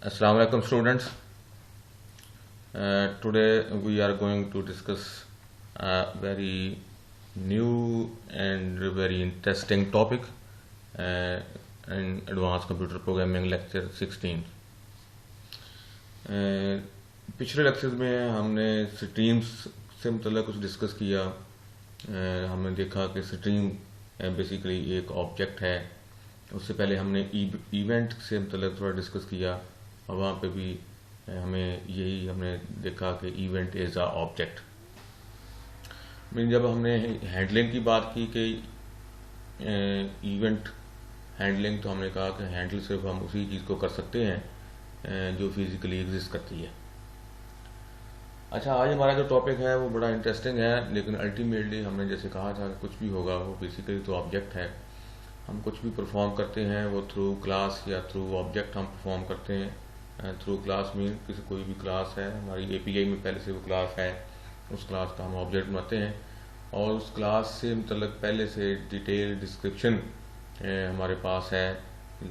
Assalamu alaikum students. Today we are going to discuss a very new and very interesting topic in Advanced Computer Programming Lecture 16. पिछले lectures में हमने streams से मतलब कुछ discuss किया। हमने देखा कि स्ट्रीम बेसिकली एक ऑब्जेक्ट है। उससे पहले हमने इवेंट से मतलब थोड़ा डिस्कस किया और वहाँ पे भी हमने देखा कि इवेंट इज़ अ ऑब्जेक्ट। जब हमने हैंडलिंग की बात की कि इवेंट हैंडलिंग, तो हमने कहा कि हैंडल सिर्फ हम उसी चीज़ को कर सकते हैं जो फिज़िकली एग्जिस्ट करती है। अच्छा, आज हमारा जो टॉपिक है वो बड़ा इंटरेस्टिंग है, लेकिन अल्टीमेटली हमने जैसे कहा था कि कुछ भी होगा वो बेसिकली तो ऑब्जेक्ट है। हम कुछ भी परफॉर्म करते हैं वो थ्रू क्लास या थ्रू ऑब्जेक्ट हम परफॉर्म करते हैं। थ्रू क्लास मीन किसी कोई भी क्लास है, हमारी एपीआई में पहले से वो क्लास है, उस क्लास का हम ऑब्जेक्ट बनाते हैं और उस क्लास से मतलब पहले से डिटेल डिस्क्रिप्शन हमारे पास है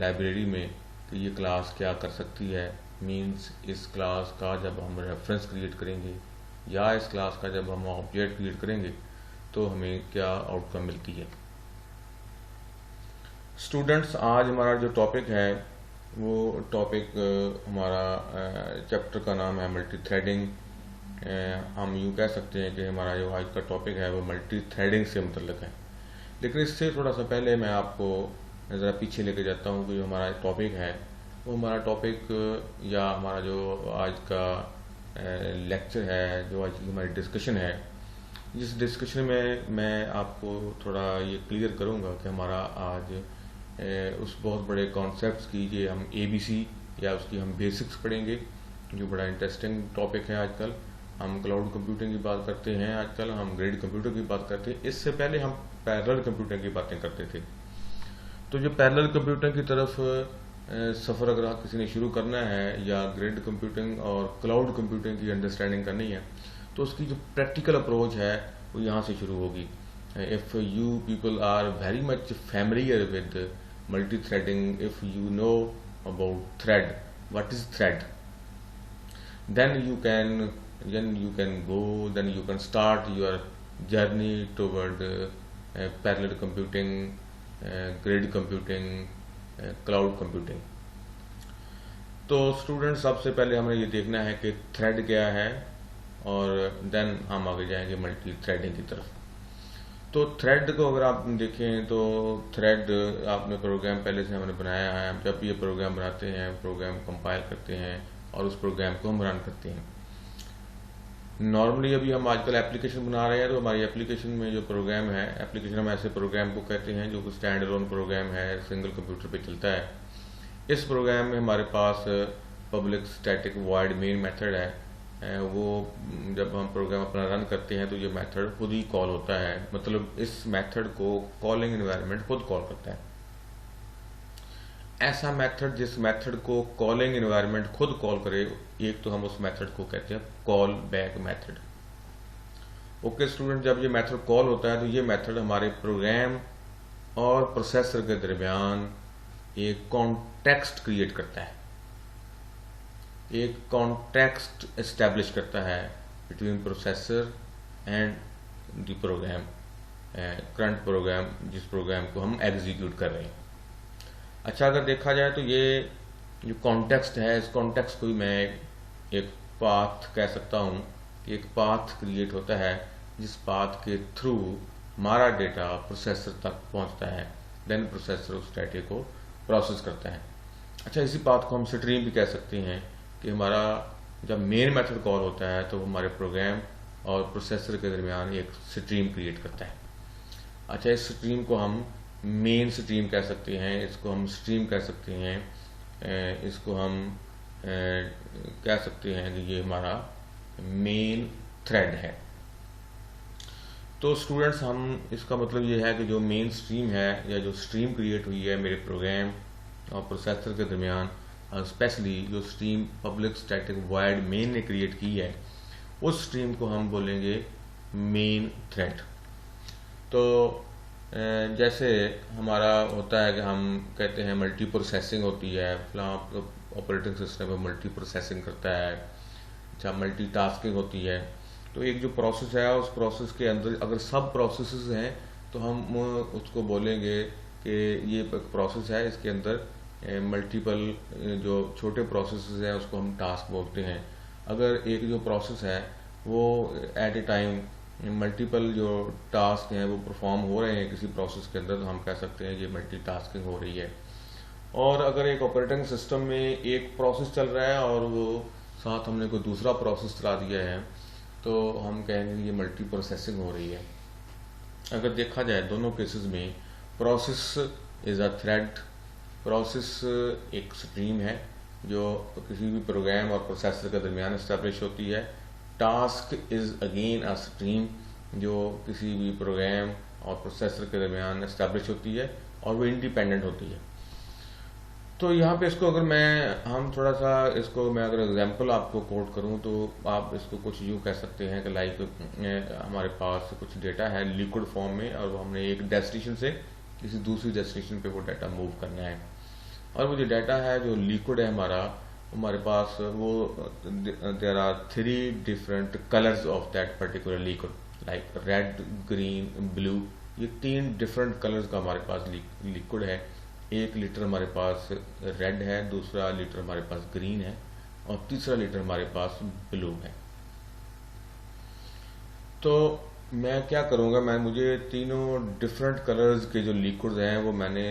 लाइब्रेरी में कि ये क्लास क्या कर सकती है। मीन्स इस क्लास का जब हम रेफरेंस क्रिएट करेंगे या इस क्लास का जब हम ऑब्जेक्ट क्रिएट करेंगे तो हमें क्या आउटकम मिलती है। स्टूडेंट्स, आज हमारा जो टॉपिक है वो टॉपिक हमारा चैप्टर का नाम है मल्टी थ्रेडिंग। हम यूँ कह सकते हैं कि हमारा जो आज का टॉपिक है वो मल्टी थ्रेडिंग से मुतल्लिक है। लेकिन इससे थोड़ा सा पहले मैं आपको ज़रा पीछे लेके जाता हूँ कि जो हमारा टॉपिक है वो हमारा टॉपिक या हमारा जो आज का लेक्चर है, जो आज की हमारी डिस्कशन है, जिस डिस्कशन में मैं आपको थोड़ा ये क्लियर करूँगा कि हमारा आज उस बहुत बड़े कॉन्सेप्ट्स की ये हम ABC या उसकी हम बेसिक्स पढ़ेंगे, जो बड़ा इंटरेस्टिंग टॉपिक है। आजकल हम क्लाउड कंप्यूटिंग की बात करते हैं, आजकल हम ग्रिड कंप्यूटर की बात करते हैं। इससे पहले हम पैरेलल कंप्यूटिंग की बातें करते थे। तो जो पैरेलल कंप्यूटिंग की तरफ सफ़र अगर किसी ने शुरू करना है या ग्रिड कंप्यूटिंग और क्लाउड कंप्यूटिंग की अंडरस्टैंडिंग करनी है तो उसकी जो प्रैक्टिकल अप्रोच है वो यहाँ से शुरू होगी। If you people are very much familiar with multi-threading, if you know about thread, what is thread, then you can start your journey toward parallel computing, grid computing, cloud computing। तो students, सबसे पहले हमें ये देखना है कि thread क्या है और देन हम आगे जाएंगे मल्टी थ्रेडिंग की तरफ। तो थ्रेड को अगर आप देखें तो थ्रेड आपने प्रोग्राम पहले से हमने बनाया है। हम जब ये प्रोग्राम बनाते हैं, प्रोग्राम कंपाइल करते हैं और उस प्रोग्राम को हम रन करते हैं। नॉर्मली अभी हम आजकल एप्लीकेशन बना रहे हैं, तो हमारी एप्लीकेशन में जो प्रोग्राम है, एप्लीकेशन हम ऐसे प्रोग्राम को कहते हैं जो कि स्टैंड अलोन प्रोग्राम है, सिंगल कंप्यूटर पे चलता है। इस प्रोग्राम में हमारे पास public static void main method है। वो जब हम प्रोग्राम अपना रन करते हैं तो ये मेथड खुद ही कॉल होता है, मतलब इस मेथड को कॉलिंग एनवायरनमेंट खुद कॉल करता है। ऐसा मेथड जिस मेथड को कॉलिंग एनवायरनमेंट खुद कॉल करे, एक तो हम उस मेथड को कहते हैं call back method. Okay student, जब ये मेथड कॉल होता है तो ये मेथड हमारे प्रोग्राम और प्रोसेसर के दरमियान एक कॉन्टेक्स्ट क्रिएट करता है, एक कॉन्टेक्स्ट एस्टेब्लिश करता है between processor and the program, current program, जिस प्रोग्राम को हम एग्जीक्यूट कर रहे हैं। अच्छा, अगर देखा जाए तो ये जो कॉन्टेक्स्ट है, इस कॉन्टेक्स्ट को भी मैं एक पाथ कह सकता हूँ कि एक पाथ क्रिएट होता है जिस पाथ के थ्रू हमारा डेटा प्रोसेसर तक पहुँचता है, देन प्रोसेसर उस डेटे को प्रोसेस करता है। अच्छा, इसी पाथ को हम स्ट्रीम भी कह सकते हैं कि हमारा जब मेन मेथड कॉल होता है तो हमारे प्रोग्राम और प्रोसेसर के दरमियान एक स्ट्रीम क्रिएट करता है। अच्छा, इस स्ट्रीम को हम मेन स्ट्रीम कह सकते हैं, इसको हम स्ट्रीम कह सकते हैं, इसको हम कह सकते हैं कि ये हमारा मेन थ्रेड है। तो स्टूडेंट्स, हम इसका मतलब ये है कि जो मेन स्ट्रीम है या जो स्ट्रीम क्रिएट हुई है मेरे प्रोग्राम और प्रोसेसर के दरमियान, स्पेशली जो stream public static void main ने क्रिएट की है, उस स्ट्रीम को हम बोलेंगे मेन थ्रेड। तो जैसे हमारा होता है कि हम कहते हैं मल्टी प्रोसेसिंग होती है, ऑपरेटिंग सिस्टम है मल्टी प्रोसेसिंग करता है, अच्छा मल्टी टास्किंग होती है। तो एक जो प्रोसेस है उस प्रोसेस के अंदर अगर सब प्रोसेसेस हैं तो हम उसको बोलेंगे कि ये प्रोसेस है, इसके अंदर मल्टीपल जो छोटे प्रोसेसेस हैं उसको हम टास्क बोलते हैं। अगर एक जो प्रोसेस है वो एट ए टाइम मल्टीपल जो टास्क हैं वो परफॉर्म हो रहे हैं किसी प्रोसेस के अंदर, तो हम कह सकते हैं ये मल्टी टास्किंग हो रही है। और अगर एक ऑपरेटिंग सिस्टम में एक प्रोसेस चल रहा है और वो साथ हमने कोई दूसरा प्रोसेस चला दिया है तो हम कहेंगे ये मल्टी प्रोसेसिंग हो रही है। अगर देखा जाए दोनों केसेस में process is a thread, process एक स्ट्रीम है जो किसी भी प्रोग्राम और प्रोसेसर के दरमियान इस्टेब्लिश होती है। Task is again a stream जो किसी भी प्रोग्राम और प्रोसेसर के दरमियान इस्टेब्लिश होती है और वो इंडिपेंडेंट होती है। तो यहाँ पे इसको अगर हम थोड़ा सा इसको मैं अगर एग्जांपल आपको कोट करूँ तो आप इसको कुछ यूँ कह सकते हैं कि लाइक हमारे पास कुछ डेटा है लिक्विड फॉर्म में और वो हमने एक डेस्टिनेशन से किसी दूसरी डेस्टिनेशन पे वो डाटा मूव करना है, और वो जो डाटा है जो लिक्विड है हमारे पास वो there are 3 different colours of that particular liquid, like red, green, blue. ये 3 डिफरेंट कलर्स का हमारे पास लिक्विड है। 1 लीटर हमारे पास रेड है, दूसरा लीटर हमारे पास ग्रीन है और तीसरा लीटर हमारे पास ब्लू है। तो मैं क्या करूँगा, मुझे तीनों डिफरेंट कलर्स के जो लिक्विड्स हैं वो मैंने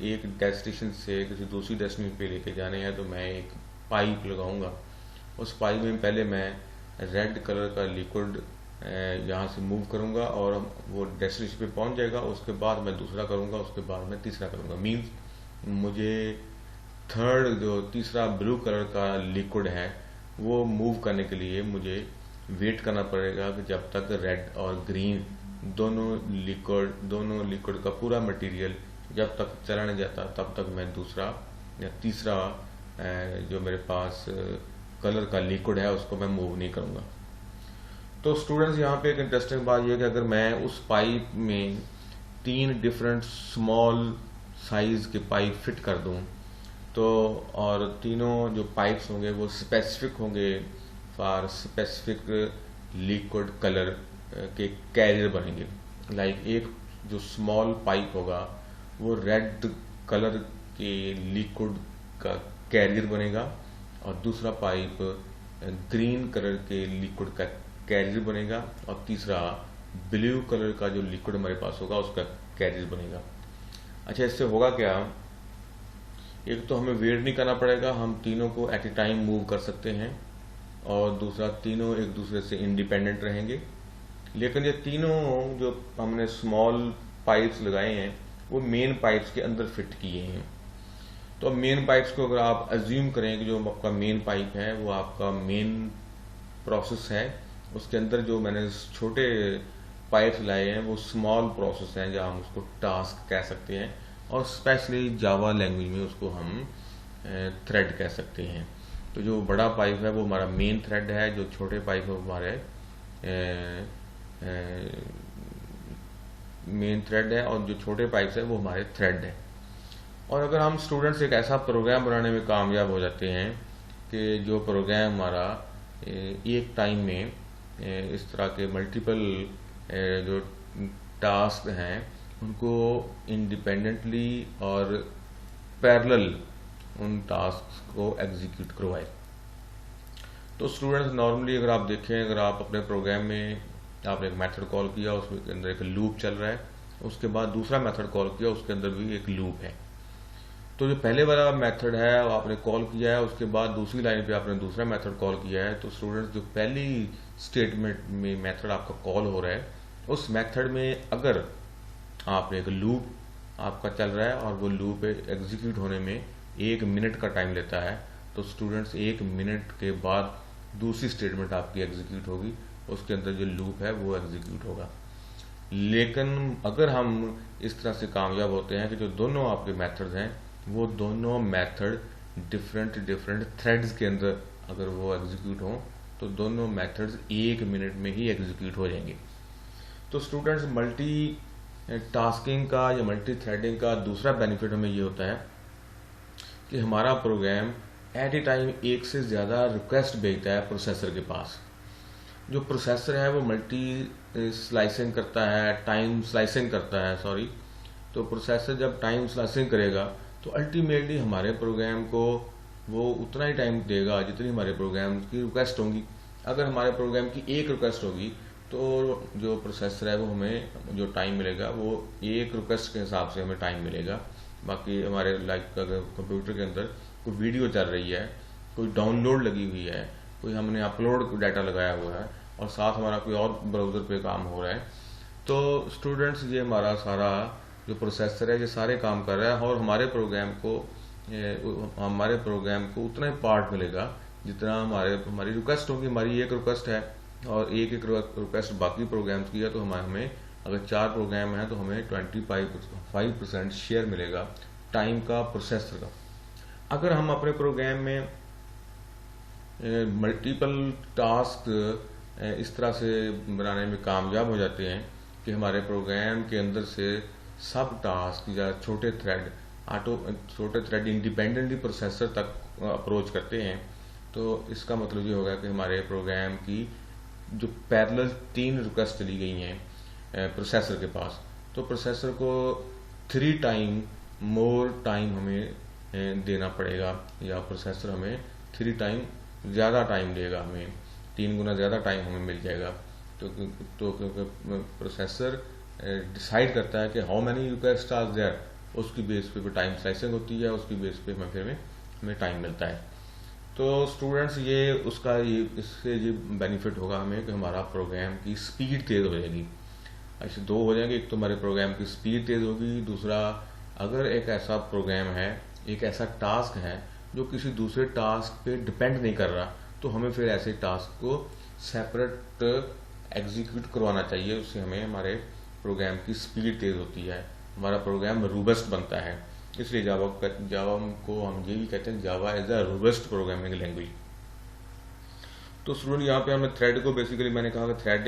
एक डेस्टिनेशन से किसी दूसरी डेस्टिनेशन पे लेके जाने हैं। तो मैं एक पाइप लगाऊंगा, उस पाइप में पहले मैं रेड कलर का लिक्विड यहाँ से मूव करूँगा और वो डेस्टिनेशन पे पहुँच जाएगा। उसके बाद मैं दूसरा करूँगा, उसके बाद मैं तीसरा करूँगा। मीन्स मुझे तीसरा ब्लू कलर का लिक्विड है वो मूव करने के लिए मुझे वेट करना पड़ेगा कि जब तक रेड और ग्रीन दोनों लिक्विड का पूरा मटेरियल जब तक चला नहीं जाता तब तक मैं दूसरा या तीसरा जो मेरे पास कलर का लिक्विड है उसको मैं मूव नहीं करूँगा। तो स्टूडेंट्स यहाँ पे एक इंटरेस्टिंग बात यह है कि अगर मैं उस पाइप में 3 डिफरेंट स्मॉल साइज के पाइप फिट कर दूँ तो और तीनों जो पाइप्स होंगे वो स्पेसिफिक होंगे फॉर स्पेसिफिक लिक्विड कलर के कैरियर बनेंगे। लाइक एक जो स्मॉल पाइप होगा वो रेड कलर के लिक्विड का कैरियर बनेगा और दूसरा पाइप ग्रीन कलर के लिक्विड का कैरियर बनेगा और तीसरा ब्लू कलर का जो लिक्विड हमारे पास होगा उसका कैरियर बनेगा। अच्छा, इससे होगा क्या, एक तो हमें वेट नहीं करना पड़ेगा, हम तीनों को एट ए टाइम मूव कर सकते हैं, और दूसरा तीनों एक दूसरे से इंडिपेंडेंट रहेंगे। लेकिन ये तीनों जो हमने स्मॉल पाइप्स लगाए हैं वो मेन पाइप्स के अंदर फिट किए हैं। तो मेन पाइप्स को अगर आप अज्यूम करें कि जो आपका मेन पाइप है वो आपका मेन प्रोसेस है, उसके अंदर जो मैंने छोटे पाइप्स लाए हैं वो स्मॉल प्रोसेस हैं जहाँ हम उसको टास्क कह सकते हैं, और स्पेशली जावा लैंग्वेज में उसको हम थ्रेड कह सकते हैं। तो जो बड़ा पाइप है वो हमारा मेन थ्रेड है, जो छोटे पाइप है वो हमारे मेन थ्रेड है, और जो छोटे पाइप्स है वो हमारे थ्रेड है। और अगर हम स्टूडेंट्स एक ऐसा प्रोग्राम बनाने में कामयाब हो जाते हैं कि जो प्रोग्राम हमारा एक टाइम में इस तरह के मल्टीपल जो टास्क हैं उनको इंडिपेंडेंटली और पैरेलल उन टास्क को एग्जीक्यूट करवाए। तो स्टूडेंट्स नॉर्मली अगर आप देखें, अगर आप अपने प्रोग्राम में आपने एक मेथड कॉल किया उसके अंदर एक लूप चल रहा है, उसके बाद दूसरा मेथड कॉल किया उसके अंदर भी एक लूप है। तो जो पहले वाला मेथड है वो आपने कॉल किया है, उसके बाद दूसरी लाइन पे आपने दूसरा मेथड कॉल किया है। तो स्टूडेंट्स जो पहली स्टेटमेंट में मेथड आपका कॉल हो रहा है उस मेथड में अगर आपने एक लूप आपका चल रहा है और वो लूप एग्जीक्यूट होने में 1 मिनट का टाइम लेता है, तो स्टूडेंट्स 1 मिनट के बाद दूसरी स्टेटमेंट आपकी एग्जीक्यूट होगी, उसके अंदर जो लूप है वो एग्जीक्यूट होगा। लेकिन अगर हम इस तरह से कामयाब होते हैं कि जो दोनों आपके मेथड्स हैं वो दोनों मेथड डिफरेंट थ्रेड्स के अंदर अगर वो एग्जीक्यूट हों तो दोनों मेथड्स 1 मिनट में ही एग्जीक्यूट हो जाएंगे। तो स्टूडेंट्स मल्टी टास्किंग का या मल्टी थ्रेडिंग का दूसरा बेनिफिट हमें ये होता है कि हमारा प्रोग्राम एट ए टाइम एक से ज़्यादा रिक्वेस्ट भेजता है प्रोसेसर के पास। जो प्रोसेसर है वो मल्टी स्लाइसिंग करता है, टाइम स्लाइसिंग करता है, सॉरी। तो प्रोसेसर जब टाइम स्लाइसिंग करेगा तो अल्टीमेटली हमारे प्रोग्राम को वो उतना ही टाइम देगा जितनी हमारे प्रोग्राम की रिक्वेस्ट होंगी। अगर हमारे प्रोग्राम की एक रिक्वेस्ट होगी तो जो प्रोसेसर है वो हमें जो टाइम मिलेगा वो एक रिक्वेस्ट के हिसाब से हमें टाइम मिलेगा। बाकी हमारे लाइक अगर कंप्यूटर के अंदर कोई वीडियो चल रही है, कोई डाउनलोड लगी हुई है, कोई हमने अपलोड डाटा लगाया हुआ है और साथ हमारा कोई और ब्राउज़र पे काम हो रहा है, तो स्टूडेंट्स ये हमारा सारा जो प्रोसेसर है ये सारे काम कर रहा है और हमारे प्रोग्राम को उतना ही पार्ट मिलेगा जितना हमारी रिक्वेस्ट होगी। हमारी एक रिक्वेस्ट है और एक रिक्वेस्ट बाकी प्रोग्राम्स की है, तो हमें अगर 4 प्रोग्राम हैं तो हमें 25% शेयर मिलेगा टाइम का प्रोसेसर का। अगर हम अपने प्रोग्राम में मल्टीपल टास्क इस तरह से बनाने में कामयाब हो जाते हैं कि हमारे प्रोग्राम के अंदर से सब टास्क या छोटे थ्रेड इंडिपेंडेंटली प्रोसेसर तक अप्रोच करते हैं, तो इसका मतलब ये होगा कि हमारे प्रोग्राम की जो पैरेलल 3 रिक्वेस्ट चली गई हैं प्रोसेसर के पास, तो प्रोसेसर को 3 टाइम मोर टाइम हमें देना पड़ेगा, या प्रोसेसर हमें 3 टाइम ज़्यादा टाइम देगा, हमें 3 गुना ज़्यादा टाइम हमें मिल जाएगा। तो क्योंकि प्रोसेसर डिसाइड करता है कि how many request are there, उसकी बेस पे टाइम स्लाइसिंग होती है, उसकी बेस पे हमें टाइम मिलता है। तो स्टूडेंट्स इससे ये बेनिफिट होगा हमें कि हमारा प्रोग्राम की स्पीड तेज़ हो जाएगी। ऐसे 2 हो जाएंगे, एक तो हमारे प्रोग्राम की स्पीड तेज़ होगी, दूसरा अगर एक ऐसा प्रोग्राम है, एक ऐसा टास्क है जो किसी दूसरे टास्क पे डिपेंड नहीं कर रहा, तो हमें फिर ऐसे टास्क को सेपरेट एग्जीक्यूट करवाना चाहिए। उससे हमें हमारे प्रोग्राम की स्पीड तेज़ होती है, हमारा प्रोग्राम रोबस्ट बनता है। इसलिए जावा को हम ये भी कहते हैं Java as a robust programming language. तो स्टूडेंट यहाँ पे हमें थ्रेड को बेसिकली मैंने कहा कि थ्रेड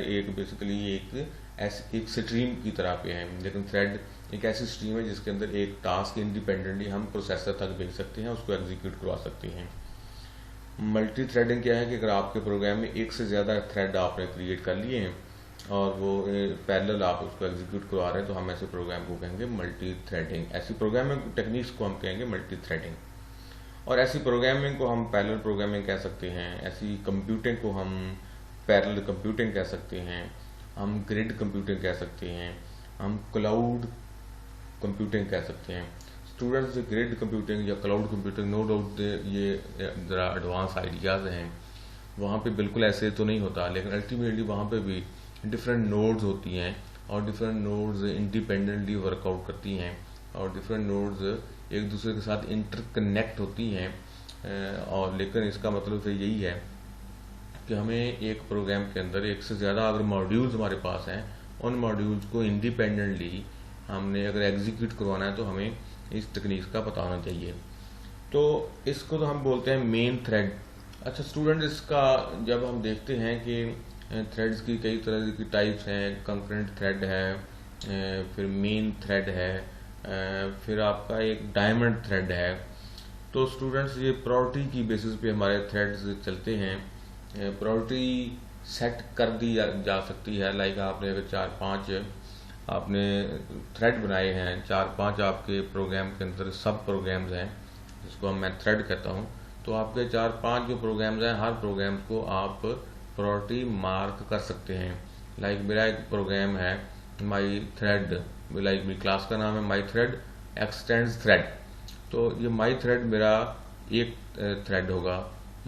एक स्ट्रीम की तरह पे है, लेकिन थ्रेड एक ऐसी स्ट्रीम है जिसके अंदर एक टास्क इंडिपेंडेंटली हम प्रोसेसर तक भेज सकते हैं, उसको एग्जीक्यूट करवा सकते हैं। मल्टी थ्रेडिंग क्या है कि अगर आपके प्रोग्राम में एक से ज़्यादा थ्रेड आपने क्रिएट कर लिए हैं और वो पैरेलल आप उसको एग्जीक्यूट करवा रहे हैं, तो हम ऐसे प्रोग्राम को कहेंगे मल्टी थ्रेडिंग। ऐसी प्रोग्रामिंग टेक्निक्स को हम कहेंगे मल्टी थ्रेडिंग। और ऐसी प्रोग्रामिंग को हम पैरेलल प्रोग्रामिंग कह सकते हैं, ऐसी कंप्यूटिंग को हम पैरेलल कंप्यूटिंग कह सकते हैं, हम ग्रिड कंप्यूटिंग कह सकते हैं, हम क्लाउड कंप्यूटिंग कह सकते हैं। स्टूडेंट्स ग्रिड कंप्यूटिंग या क्लाउड कंप्यूटिंग नो डाउट ये ज़रा एडवांस आइडियाज़ हैं, वहाँ पे बिल्कुल ऐसे तो नहीं होता, लेकिन अल्टीमेटली वहाँ पे भी डिफरेंट नोड्स होती हैं और डिफरेंट नोड्स इंडिपेंडेंटली वर्कआउट करती हैं और डिफरेंट नोड्स एक दूसरे के साथ इंटरकनेक्ट होती हैं। और लेकिन इसका मतलब फिर यही है कि हमें एक प्रोग्राम के अंदर एक से ज़्यादा अगर मॉड्यूल्स हमारे पास हैं, उन मॉड्यूल्स को इंडिपेंडेंटली हमने अगर एग्जीक्यूट करवाना है तो हमें इस तकनीक का पता होना चाहिए। तो इसको तो हम बोलते हैं मेन थ्रेड। अच्छा स्टूडेंट, इसका जब हम देखते हैं कि थ्रेड्स की कई तरह की टाइप्स हैं, कंकरेंट थ्रेड है, फिर मेन थ्रेड है, फिर आपका एक डायमंड थ्रेड है। तो स्टूडेंट्स ये प्रायोरिटी की बेसिस पे हमारे थ्रेड्स चलते हैं। प्रायोरिटी सेट कर दी जा सकती है, लाइक आपने अगर 4-5 आपने थ्रेड बनाए हैं, 4-5 आपके प्रोग्राम के अंदर सब प्रोग्राम्स हैं जिसको मैं थ्रेड कहता हूँ, तो आपके 4-5 जो प्रोग्राम्स हैं हर प्रोग्राम्स को आप प्रायोरिटी मार्क कर सकते हैं। लाइक मेरा एक प्रोग्राम है माई थ्रेड, लाइक मेरी क्लास का नाम है माई थ्रेड एक्सटेंड्स थ्रेड, तो ये माई थ्रेड मेरा एक थ्रेड होगा,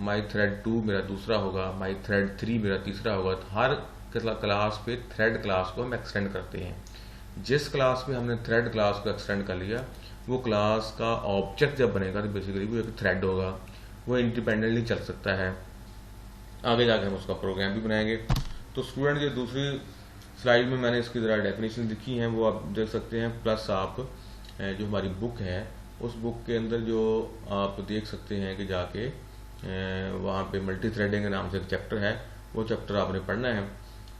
माई थ्रेड 2 मेरा दूसरा होगा, माई थ्रेड 3 मेरा तीसरा होगा। तो हर क्लास पे थ्रेड क्लास को हम एक्सटेंड करते हैं। जिस क्लास में हमने थ्रेड क्लास को एक्सटेंड कर लिया, वो क्लास का ऑब्जेक्ट जब बनेगा तो बेसिकली वो एक थ्रेड होगा, वो इंडिपेंडेंटली चल सकता है। आगे जाके हम उसका प्रोग्राम भी बनाएंगे। तो स्टूडेंट ये दूसरी स्लाइड में मैंने इसकी ज़रा डेफिनेशन लिखी है, वो आप देख सकते हैं। प्लस आप जो हमारी बुक है उस बुक के अंदर जो आप देख सकते हैं कि जाके वहाँ पे मल्टी थ्रेडिंग के नाम से एक चैप्टर है, वो चैप्टर आपने पढ़ना है।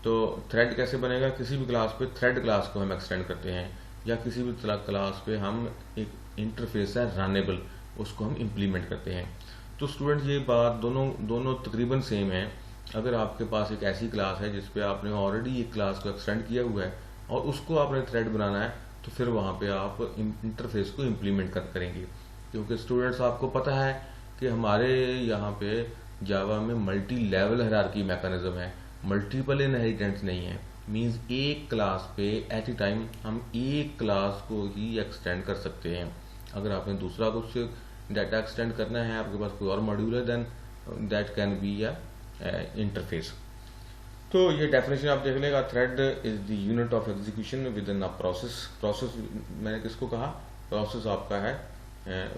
तो थ्रेड कैसे बनेगा, किसी भी क्लास पे थ्रेड क्लास को हम एक्सटेंड करते हैं, या किसी भी क्लास पे हम एक इंटरफेस है रनेबल, उसको हम इम्प्लीमेंट करते हैं। तो स्टूडेंट ये बात दोनों तकरीबन सेम है। अगर आपके पास एक ऐसी क्लास है जिस पे आपने ऑलरेडी एक क्लास को एक्सटेंड किया हुआ है और उसको आपने थ्रेड बनाना है, तो फिर वहाँ पे आप इंटरफेस को इम्प्लीमेंट करेंगे। क्योंकि स्टूडेंट्स आपको पता है कि हमारे यहाँ पे जावा में मल्टी लेवल हायरार्की मैकेनिज्म है, मल्टीपल इनहेरिटेंस नहीं है। मींस एक क्लास पे एट ए टाइम हम एक क्लास को ही एक्सटेंड कर सकते हैं। अगर आपने दूसरा कुछ डाटा एक्सटेंड करना है, आपके पास कोई और मॉड्यूल है, then that can be a interface. तो ये डेफिनेशन आप देख लेगा, thread is the unit of execution within a process. Process मैंने किसको कहा, प्रोसेस आपका है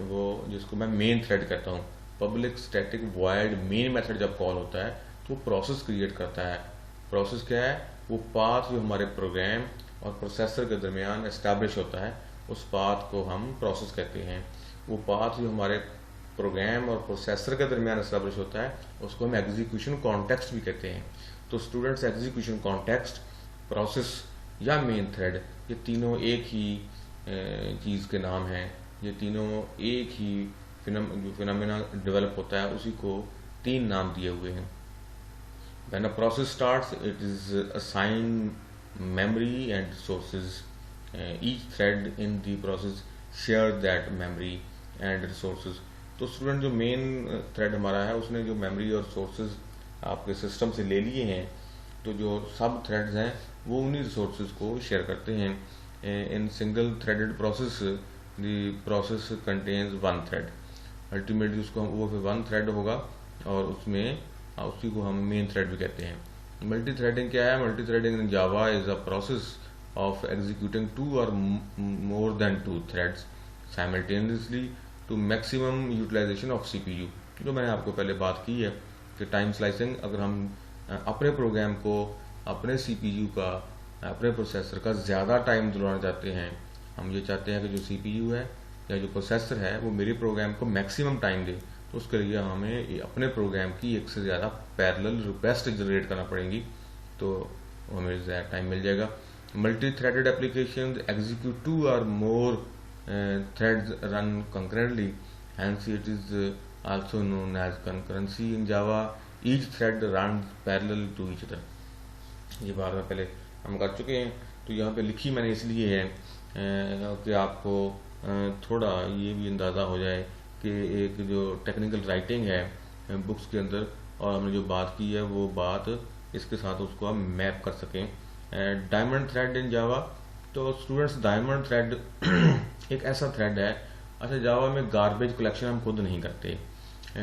वो जिसको मैं मेन थ्रेड कहता हूँ। Public static void main method जब कॉल होता है तो वो प्रोसेस क्रिएट करता है। प्रोसेस क्या है, वो पाथ जो हमारे प्रोग्राम और प्रोसेसर के दरमियान एस्टैब्लिश होता है, उस पाथ को हम प्रोसेस कहते हैं। वो पाथ जो हमारे प्रोग्राम और प्रोसेसर के दरमियान एस्टैब्लिश होता है उसको हम एग्जीक्यूशन कॉन्टेक्स्ट भी कहते हैं। तो स्टूडेंट्स, एग्जीक्यूशन कॉन्टेक्स्ट, प्रोसेस या मेन थ्रेड, ये तीनों एक ही चीज़ के नाम हैं। ये तीनों एक ही जो फिनोमेना डेवलप होता है उसी को तीन नाम दिए हुए हैं। When a process starts, it is assigned memory and resources. Each thread in the process share that memory and resources. तो स्टूडेंट, जो मेन थ्रेड हमारा है उसने जो मेमोरी और सोर्सेज आपके सिस्टम से ले लिए हैं, तो जो सब थ्रेड्स हैं वो उन्हीं रिसोर्सेज को शेयर करते हैं। In single threaded process the process contains one thread. Ultimately उसको वो फिर वन थ्रेड होगा और उसमें उसी को हम मेन थ्रेड भी कहते हैं। मल्टी थ्रेडिंग क्या है? Multi threading in Java is a process of executing two or more than two threads simultaneously to maximum utilisation of CPU. जो मैंने आपको पहले बात की है कि टाइम स्लाइसिंग, अगर हम अपने प्रोग्राम को अपने सीपीयू का, अपने प्रोसेसर का ज़्यादा टाइम दिलवाना चाहते हैं, हम ये चाहते हैं कि जो सीपीयू है या जो प्रोसेसर है वो मेरे प्रोग्राम को मैक्सिमम टाइम दे, तो उसके लिए हमें अपने प्रोग्राम की एक से ज़्यादा पैरेलल रिक्वेस्ट जनरेट करना पड़ेंगी, तो हमें ज़्यादा टाइम मिल जाएगा। Multi threaded application execute two or more threads run concurrently, hence it is also known as concurrency in Java. Each thread runs parallel to each other. ये बात में पहले हम कर चुके हैं, तो यहाँ पे लिखी मैंने इसलिए है कि आपको थोड़ा ये भी अंदाज़ा हो जाए कि एक जो टेक्निकल राइटिंग है बुक्स के अंदर और हमने जो बात की है वो बात इसके साथ उसको हम मैप कर सकें। डायमंड थ्रेड इन जावा, तो स्टूडेंट्स डायमंड थ्रेड एक ऐसा थ्रेड है। अच्छा, जावा में गार्बेज कलेक्शन हम खुद नहीं करते।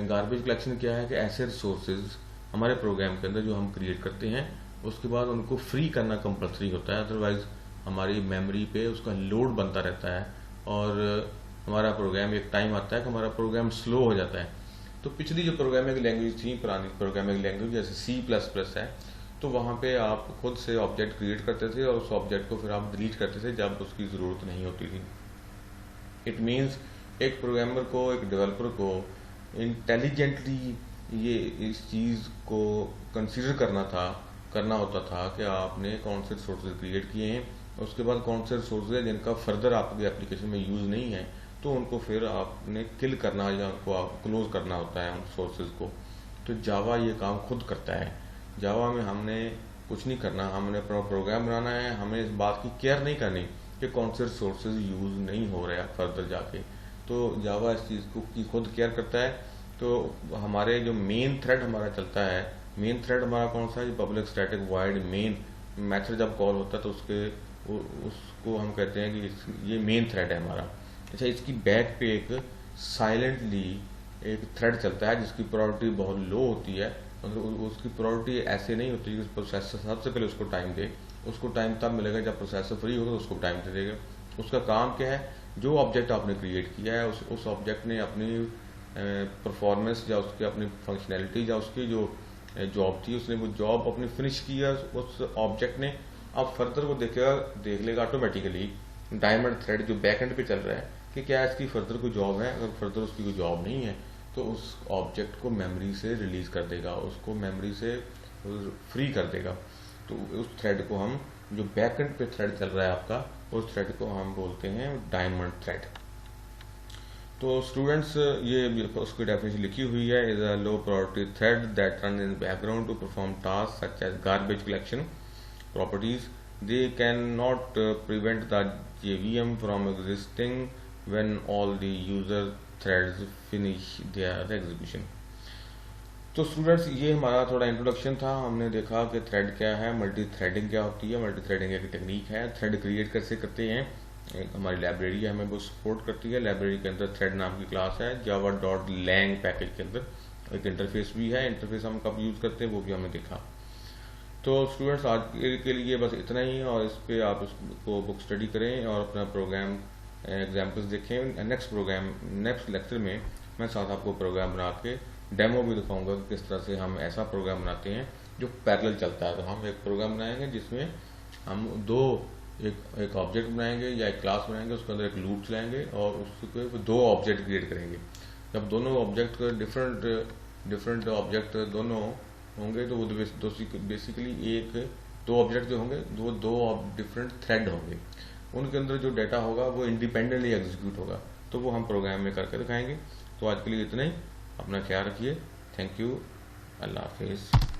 गार्बेज कलेक्शन क्या है कि ऐसे रिसोर्सेज हमारे प्रोग्राम के अंदर जो हम क्रिएट करते हैं उसके बाद उनको फ्री करना कंपलसरी होता है, अदरवाइज हमारी मेमोरी पे उसका लोड बनता रहता है और हमारा प्रोग्राम एक टाइम आता है कि हमारा प्रोग्राम स्लो हो जाता है। तो पिछली जो प्रोग्रामिंग लैंग्वेज थी, पुरानी प्रोग्रामिंग लैंग्वेज जैसे C++ है, तो वहाँ पे आप खुद से ऑब्जेक्ट क्रिएट करते थे और उस ऑब्जेक्ट को फिर आप डिलीट करते थे जब उसकी ज़रूरत नहीं होती थी। इट मीन्स एक प्रोग्रामर को, एक डेवलपर को इंटेलिजेंटली ये इस चीज़ को कंसीडर करना होता था कि आपने कौन से रिसोर्सेज क्रिएट किए हैं, उसके बाद कौन से रिसोर्सेज हैं जिनका फर्दर आपकी एप्लीकेशन में यूज़ नहीं है, तो उनको फिर आपने किल करना या उनको आप क्लोज करना होता है उन सोर्सेज को। तो जावा ये काम खुद करता है। जावा में हमने कुछ नहीं करना, हमने अपना प्रोग्राम बनाना है, हमें इस बात की केयर नहीं करनी कि कौन से रिसोर्सेज यूज़ नहीं हो रहे हैं फर्दर जाके। तो जावा इस चीज़ को की खुद केयर करता है। तो हमारे जो मेन थ्रेड हमारा चलता है, मेन थ्रेड हमारा कौन सा है? Public static void main method जब कॉल होता है तो उसको हम कहते हैं कि ये मेन थ्रेड है हमारा। अच्छा, इसकी बैक पे एक साइलेंटली एक थ्रेड चलता है जिसकी प्रायोरिटी बहुत लो होती है, मतलब उसकी प्रायोरिटी ऐसे नहीं होती कि प्रोसेसर सबसे पहले उसको टाइम दे। उसको टाइम तब मिलेगा जब प्रोसेसर फ्री होगा, तो उसको टाइम दे देगा। उसका काम क्या है? जो ऑब्जेक्ट आपने क्रिएट किया है उस ऑब्जेक्ट ने अपनी परफॉर्मेंस या उसकी अपनी फंक्शनैलिटी या उसकी जो जॉब थी उसने वो जॉब अपनी फिनिश किया उस ऑब्जेक्ट ने। अब फर्दर वो देख लेगा ऑटोमेटिकली डायमंड थ्रेड जो बैक एंड पे चल रहा है कि क्या इसकी फर्दर कोई जॉब है। अगर फर्दर उसकी कोई जॉब नहीं है तो उस ऑब्जेक्ट को मेमोरी से रिलीज कर देगा, उसको मेमोरी से फ्री कर देगा। तो उस थ्रेड को हम, जो बैक एंड पे थ्रेड चल रहा है आपका, उस थ्रेड को हम बोलते हैं डायमंड थ्रेड। तो स्टूडेंट्स ये उसकी डेफिनेशन लिखी हुई है, is a low priority thread that run in background to perform task such as garbage collection properties. They cannot prevent the JVM from existing when all the user threads finish their execution. तो students ये हमारा थोड़ा introduction था। हमने देखा कि thread क्या है, मल्टी थ्रेडिंग क्या होती है, मल्टी थ्रेडिंग एक टेक्निक है, थ्रेड क्रिएट कैसे करते हैं, एक हमारी लाइब्रेरी है हमें वो सपोर्ट करती है। लाइब्रेरी के अंदर थ्रेड नाम की क्लास है, java.lang पैकेज के अंदर एक इंटरफेस भी है। इंटरफेस हम कब यूज करते हैं वो भी हमने देखा। तो स्टूडेंट्स आज के लिए बस इतना ही है, और इस पे आप इसको बुक स्टडी करें और अपना प्रोग्राम एग्जाम्पल्स देखें। नेक्स्ट लेक्चर में मैं साथ आपको प्रोग्राम बना के डेमो भी दिखाऊंगा कि किस तरह से हम ऐसा प्रोग्राम बनाते हैं जो पैरेलल चलता है। तो हम एक प्रोग्राम बनाएंगे जिसमें हम एक ऑब्जेक्ट बनाएंगे या एक क्लास बनाएंगे, उसके अंदर एक लूप चलाएंगे और उसके दो ऑब्जेक्ट क्रिएट करेंगे। जब दोनों ऑब्जेक्ट डिफरेंट ऑब्जेक्ट दोनों होंगे तो वो बेसिकली दो ऑब्जेक्ट जो होंगे दो डिफरेंट थ्रेड होंगे, उनके अंदर जो डाटा होगा वो इंडिपेंडेंटली एग्जीक्यूट होगा। तो वो हम प्रोग्राम में करके दिखाएंगे। तो आज के लिए इतना ही, अपना ख्याल रखिए। थैंक यू, अल्लाह हाफिज़।